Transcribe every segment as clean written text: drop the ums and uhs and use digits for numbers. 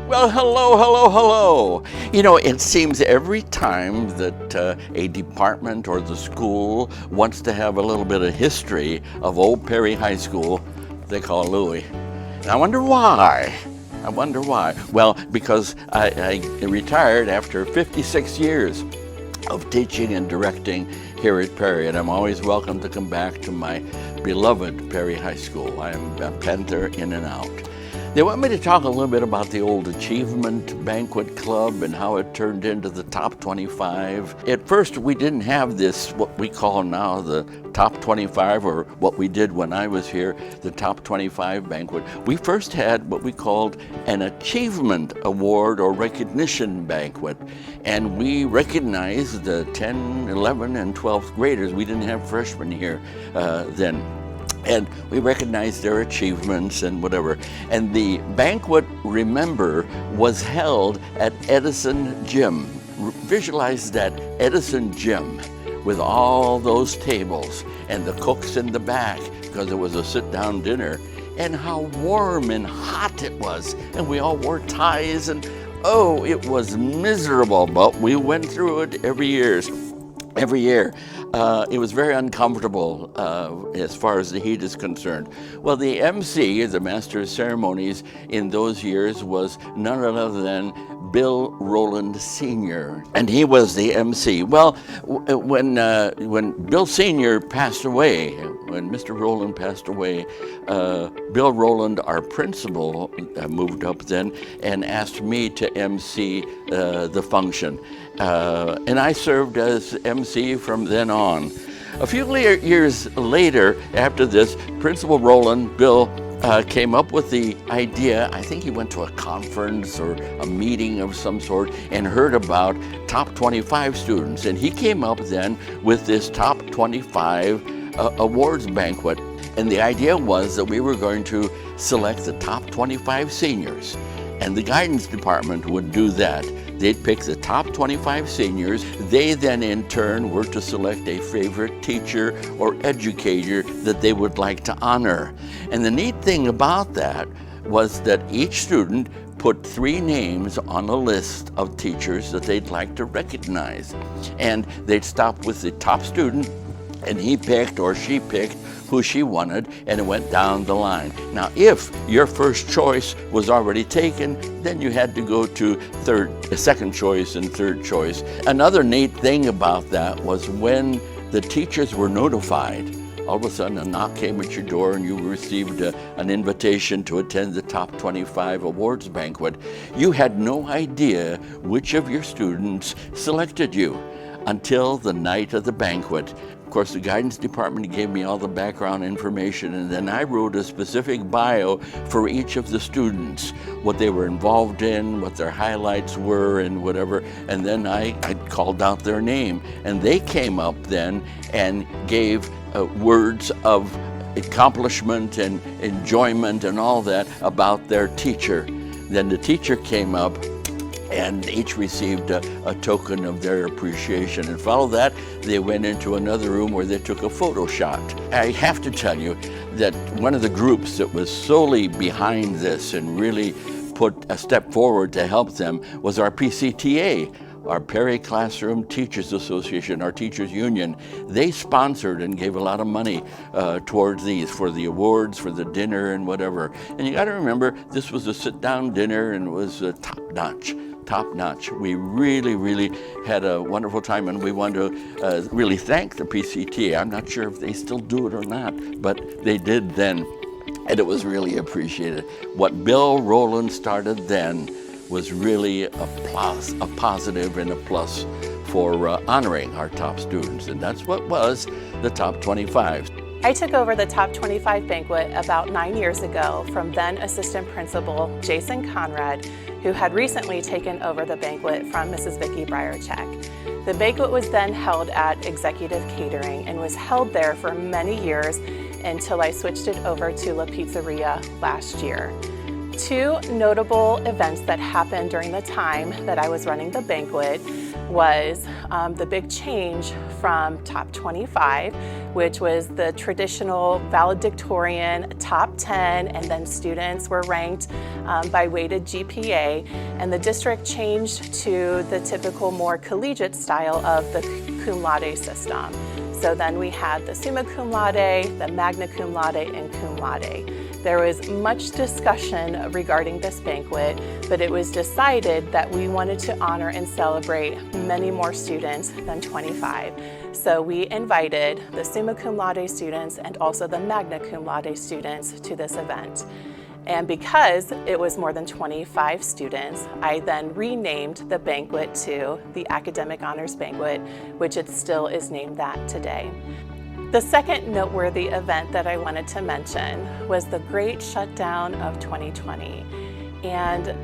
Well, hello, hello, hello. You know, it seems every time that a department or the school wants to have a little bit of history of Old Perry High School, they call Louis. And I wonder why. I wonder why. Well, because I retired after 56 years of teaching and directing here at Perry, and I'm always welcome to come back to my beloved Perry High School. I am a Panther in and out. They want me to talk a little bit about the old Achievement Banquet Club and how it turned into the Top 25. At first, we didn't have this, what we call now the Top 25, or what we did when I was here, the Top 25 Banquet. We first had what we called an Achievement Award or Recognition Banquet, and we recognized the 10, 11, and 12th graders. We didn't have freshmen here then. And we recognized their achievements and whatever. And the banquet, remember, was held at Edison Gym. Visualize that Edison Gym with all those tables and the cooks in the back, because it was a sit-down dinner, and how warm and hot it was. And we all wore ties, and oh, it was miserable, but we went through it every year. It was very uncomfortable as far as the heat is concerned. Well, the MC, the Master of Ceremonies, in those years was none other than Bill Rowland Sr., and he was the MC. Well, when Bill Sr. passed away, when Mr. Rowland passed away, Bill Rowland, our principal, moved up then and asked me to MC the function. And I served as MC from then on. A few years later, after this, Principal Rowland, Bill, came up with the idea. I think he went to a conference or a meeting of some sort and heard about top 25 students. And he came up then with this top 25 awards banquet. And the idea was that we were going to select the top 25 seniors. And the guidance department would do that. They'd pick the top 25 seniors. They then in turn were to select a favorite teacher or educator that they would like to honor. And the neat thing about that was that each student put 3 names on a list of teachers that they'd like to recognize. And they'd stop with the top student, and he picked or she picked who she wanted, and it went down the line. Now, if your first choice was already taken, then you had to go to second choice and third choice. Another neat thing about that was when the teachers were notified, all of a sudden a knock came at your door and you received an invitation to attend the Top 25 Awards Banquet. You had no idea which of your students selected you until the night of the banquet. Of course, the guidance department gave me all the background information, and then I wrote a specific bio for each of the students, what they were involved in, what their highlights were, and whatever. And then I called out their name, and they came up then and gave words of accomplishment and enjoyment and all that about their teacher. Then the teacher came up, and each received a token of their appreciation. And follow that, they went into another room where they took a photo shot. I have to tell you that one of the groups that was solely behind this and really put a step forward to help them was our PCTA, our Perry Classroom Teachers Association, our teachers union. They sponsored and gave a lot of money towards these, for the awards, for the dinner and whatever. And you got to remember, this was a sit-down dinner and it was top-notch. We really had a wonderful time, and we want to really thank the PCTA. I'm not sure if they still do it or not, but they did then, and it was really appreciated. What Bill Rowland started then was really a positive and a plus for honoring our top students, and that's what was the Top 25. I took over the Top 25 banquet about 9 years ago from then Assistant Principal Jason Conrad, who had recently taken over the banquet from Mrs. Vicki Briercheck. The banquet was then held at Executive Catering and was held there for many years until I switched it over to La Pizzeria last year. two notable events that happened during the time that I was running the banquet was the big change from top 25, which was the traditional valedictorian top 10, and then students were ranked by weighted GPA, and the district changed to the typical more collegiate style of the cum laude system. So then we had the summa cum laude, the magna cum laude, and cum laude. There was much discussion regarding this banquet, but it was decided that we wanted to honor and celebrate many more students than 25. So we invited the summa cum laude students and also the magna cum laude students to this event. And because it was more than 25 students, I then renamed the banquet to the Academic Honors Banquet, which it still is named that today. The second noteworthy event that I wanted to mention was the great shutdown of 2020. And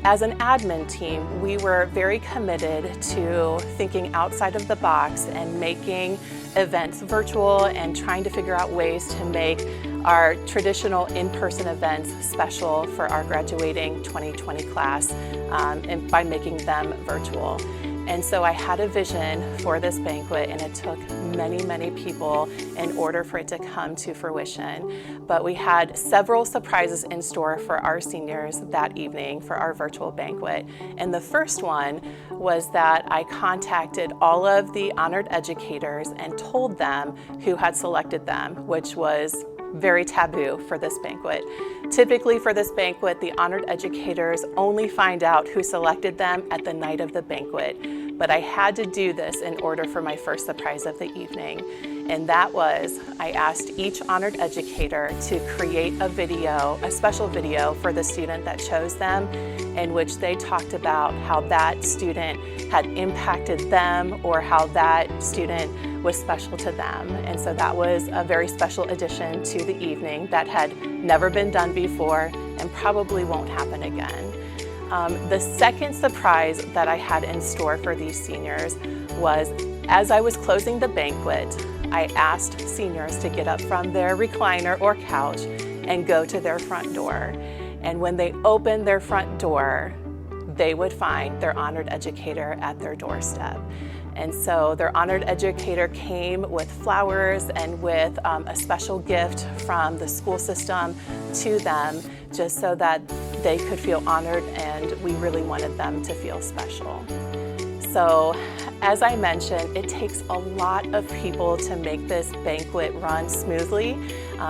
as an admin team, we were very committed to thinking outside of the box and making events virtual and trying to figure out ways to make our traditional in-person events special for our graduating 2020 class and by making them virtual. And so I had a vision for this banquet, and it took many, many people in order for it to come to fruition. But we had several surprises in store for our seniors that evening for our virtual banquet. And the first one was that I contacted all of the honored educators and told them who had selected them, which was very taboo for this banquet. Typically for this banquet, the honored educators only find out who selected them at the night of the banquet. But I had to do this in order for my first surprise of the evening. And that was, I asked each honored educator to create a video, a special video for the student that chose them, in which they talked about how that student had impacted them or how that student was special to them. And so that was a very special addition to the evening that had never been done before and probably won't happen again. The second surprise that I had in store for these seniors was, as I was closing the banquet, I asked seniors to get up from their recliner or couch and go to their front door. And when they opened their front door, they would find their honored educator at their doorstep. And so their honored educator came with flowers and with a special gift from the school system to them, just so that they could feel honored, and we really wanted them to feel special. So, as I mentioned, it takes a lot of people to make this banquet run smoothly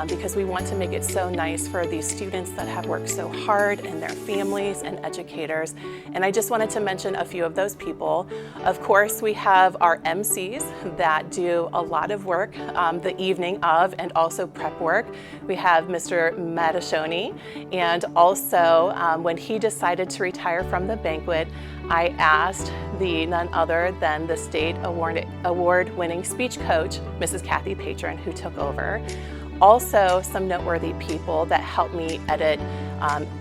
because we want to make it so nice for these students that have worked so hard, and their families and educators. And I just wanted to mention a few of those people. Of course, we have our MCs that do a lot of work the evening of and also prep work. We have Mr. Matashoni, and also when he decided to retire from the banquet, I asked none other than the state award-winning speech coach, Mrs. Kathy Patron, who took over. Also, some noteworthy people that helped me edit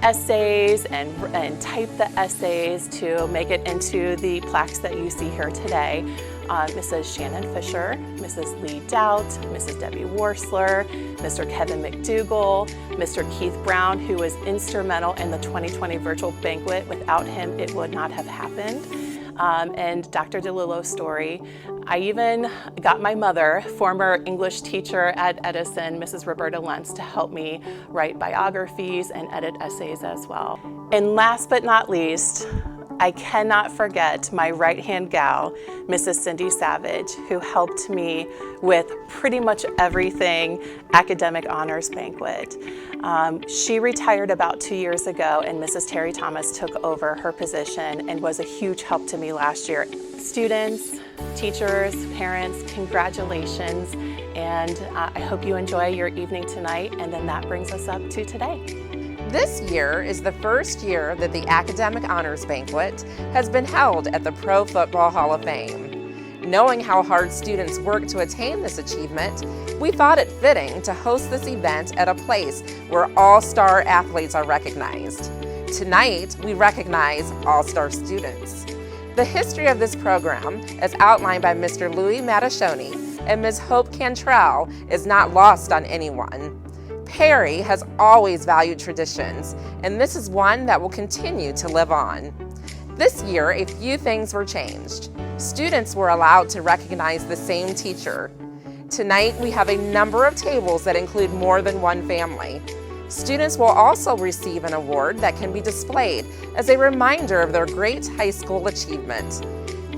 essays and type the essays to make it into the plaques that you see here today. Mrs. Shannon Fisher, Mrs. Lee Doubt, Mrs. Debbie Worsler, Mr. Kevin McDougall, Mr. Keith Brown, who was instrumental in the 2020 virtual banquet. Without him, it would not have happened. And Dr. DeLillo's story. I even got my mother, former English teacher at Edison, Mrs. Roberta Lentz, to help me write biographies and edit essays as well. And last but not least, I cannot forget my right-hand gal, Mrs. Cindy Savage, who helped me with pretty much everything Academic Honors Banquet. She retired about 2 years ago, and Mrs. Terry Thomas took over her position and was a huge help to me last year. Students, teachers, parents, congratulations, and I hope you enjoy your evening tonight, and then that brings us up to today. This year is the first year that the Academic Honors Banquet has been held at the Pro Football Hall of Fame. Knowing how hard students work to attain this achievement, we thought it fitting to host this event at a place where all-star athletes are recognized. Tonight, we recognize all-star students. The history of this program, as outlined by Mr. Louis Matashoni and Ms. Hope Cantrell, is not lost on anyone. Perry has always valued traditions, and this is one that will continue to live on. This year, a few things were changed. Students were allowed to recognize the same teacher. Tonight, we have a number of tables that include more than one family. Students will also receive an award that can be displayed as a reminder of their great high school achievement.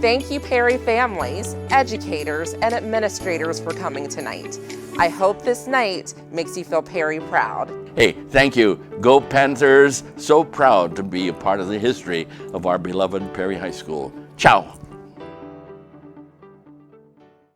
Thank you, Perry families, educators, and administrators for coming tonight. I hope this night makes you feel Perry proud. Hey, thank you. Go Panthers. So proud to be a part of the history of our beloved Perry High School. Ciao.